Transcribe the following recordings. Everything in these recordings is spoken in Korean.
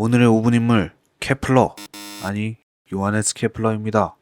오늘의 5분 인물 케플러, 아니 요하네스 케플러입니다.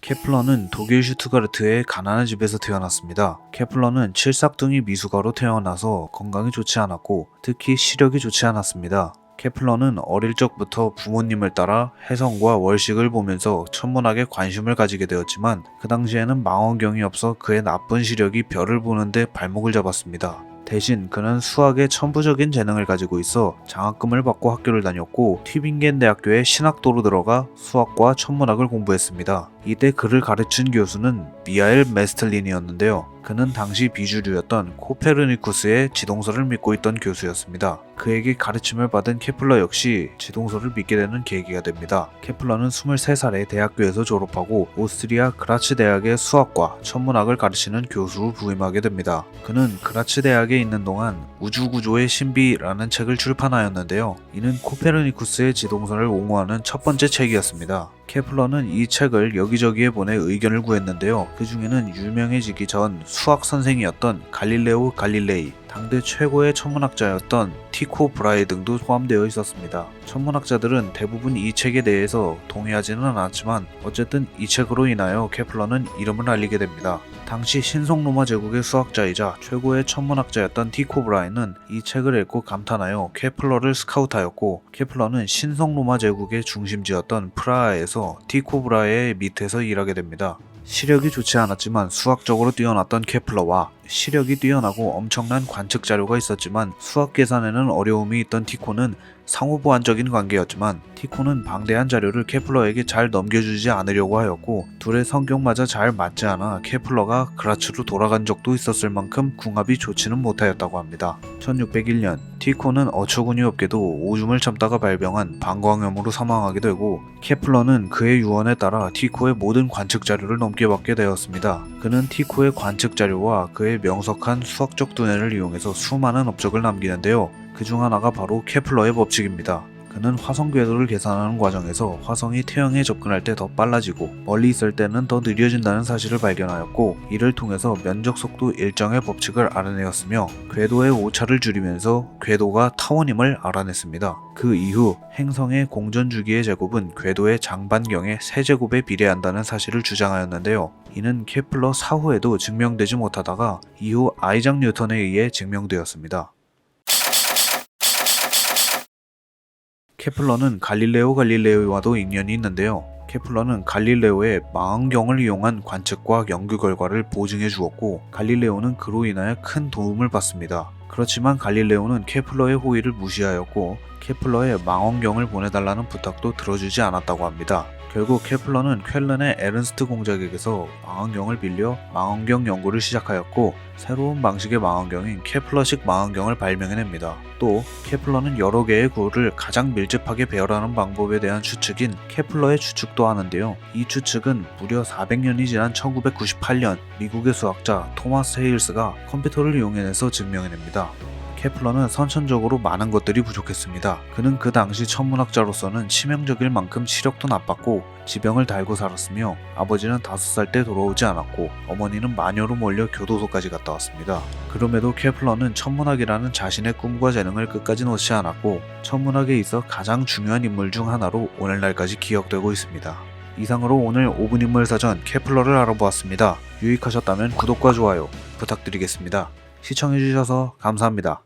케플러는 독일 슈투가르트의 가난한 집에서 태어났습니다. 케플러는 칠삭둥이 미숙아로 태어나서 건강이 좋지 않았고 특히 시력이 좋지 않았습니다. 케플러는 어릴 적부터 부모님을 따라 해성과 월식을 보면서 천문학에 관심을 가지게 되었지만 그 당시에는 망원경이 없어 그의 나쁜 시력이 별을 보는데 발목을 잡았습니다. 대신 그는 수학에 천부적인 재능을 가지고 있어 장학금을 받고 학교를 다녔고 튜빙겐 대학교에 신학도로 들어가 수학과 천문학을 공부했습니다. 이때 그를 가르친 교수는 미하엘 메스틀린이었는데요. 그는 당시 비주류였던 코페르니쿠스의 지동설을 믿고 있던 교수였습니다. 그에게 가르침을 받은 케플러 역시 지동설을 믿게 되는 계기가 됩니다. 케플러는 23살에 대학교에서 졸업하고 오스트리아 그라츠 대학의 수학과 천문학을 가르치는 교수로 부임하게 됩니다. 그는 그라츠 대학에 있는 동안 우주구조의 신비라는 책을 출판하였는데요. 이는 코페르니쿠스의 지동설을 옹호하는 첫 번째 책이었습니다. 케플러는 이 책을 여기저기에 보내 의견을 구했는데요. 그 중에는 유명해지기 전 수학 선생이었던 갈릴레오 갈릴레이, 당대 최고의 천문학자였던 티코 브라헤 등도 포함되어 있었습니다. 천문학자들은 대부분 이 책에 대해서 동의하지는 않았지만 어쨌든 이 책으로 인하여 케플러는 이름을 알리게 됩니다. 당시 신성로마 제국의 수학자이자 최고의 천문학자였던 티코 브라헤는 이 책을 읽고 감탄하여 케플러를 스카우트하였고 케플러는 신성로마 제국의 중심지였던 프라하에서 티코 브라헤의 밑에서 일하게 됩니다. 시력이 좋지 않았지만 수학적으로 뛰어났던 케플러와 시력이 뛰어나고 엄청난 관측 자료가 있었지만 수학 계산에는 어려움이 있던 티코는 상호보완적인 관계였지만 티코는 방대한 자료를 케플러에게 잘 넘겨주지 않으려고 하였고 둘의 성격마저 잘 맞지 않아 케플러가 그라츠로 돌아간 적도 있었을 만큼 궁합이 좋지는 못하였다고 합니다. 1601년 티코는 어처구니 없게도 오줌을 참다가 발병한 방광염으로 사망하게 되고 케플러는 그의 유언에 따라 티코의 모든 관측 자료를 넘겨받게 되었습니다. 그는 티코의 관측 자료와 그의 명석한 수학적 두뇌를 이용해서 수많은 업적을 남기는데요. 그 중 하나가 바로 케플러의 법칙입니다. 그는 화성 궤도를 계산하는 과정에서 화성이 태양에 접근할 때 더 빨라지고 멀리 있을 때는 더 느려진다는 사실을 발견하였고 이를 통해서 면적 속도 일정의 법칙을 알아내었으며 궤도의 오차를 줄이면서 궤도가 타원임을 알아냈습니다. 그 이후 행성의 공전 주기의 제곱은 궤도의 장반경의 세제곱에 비례한다는 사실을 주장하였는데요. 이는 케플러 사후에도 증명되지 못하다가 이후 아이작 뉴턴에 의해 증명되었습니다. 케플러는 갈릴레오 갈릴레이와도 인연이 있는데요. 케플러는 갈릴레오의 망원경을 이용한 관측과 연구 결과를 보증해 주었고 갈릴레오는 그로 인하여 큰 도움을 받습니다. 그렇지만 갈릴레오는 케플러의 호의를 무시하였고 케플러의 망원경을 보내달라는 부탁도 들어주지 않았다고 합니다. 결국 케플러는 쾰른의 에른스트 공작에게서 망원경을 빌려 망원경 연구를 시작하였고 새로운 방식의 망원경인 케플러식 망원경을 발명해냅니다. 또 케플러는 여러 개의 구를 가장 밀접하게 배열하는 방법에 대한 추측인 케플러의 추측도 하는데요. 이 추측은 무려 400년이 지난 1998년 미국의 수학자 토마스 헤일스가 컴퓨터를 이용해내서 증명해냅니다. 케플러는 선천적으로 많은 것들이 부족했습니다. 그는 그 당시 천문학자로서는 치명적일 만큼 시력도 나빴고 지병을 달고 살았으며 아버지는 5살 때 돌아오지 않았고 어머니는 마녀로 몰려 교도소까지 갔다 왔습니다. 그럼에도 케플러는 천문학이라는 자신의 꿈과 재능을 끝까지 놓지 않았고 천문학에 있어 가장 중요한 인물 중 하나로 오늘날까지 기억되고 있습니다. 이상으로 오늘 5분 인물 사전 케플러를 알아보았습니다. 유익하셨다면 구독과 좋아요 부탁드리겠습니다. 시청해주셔서 감사합니다.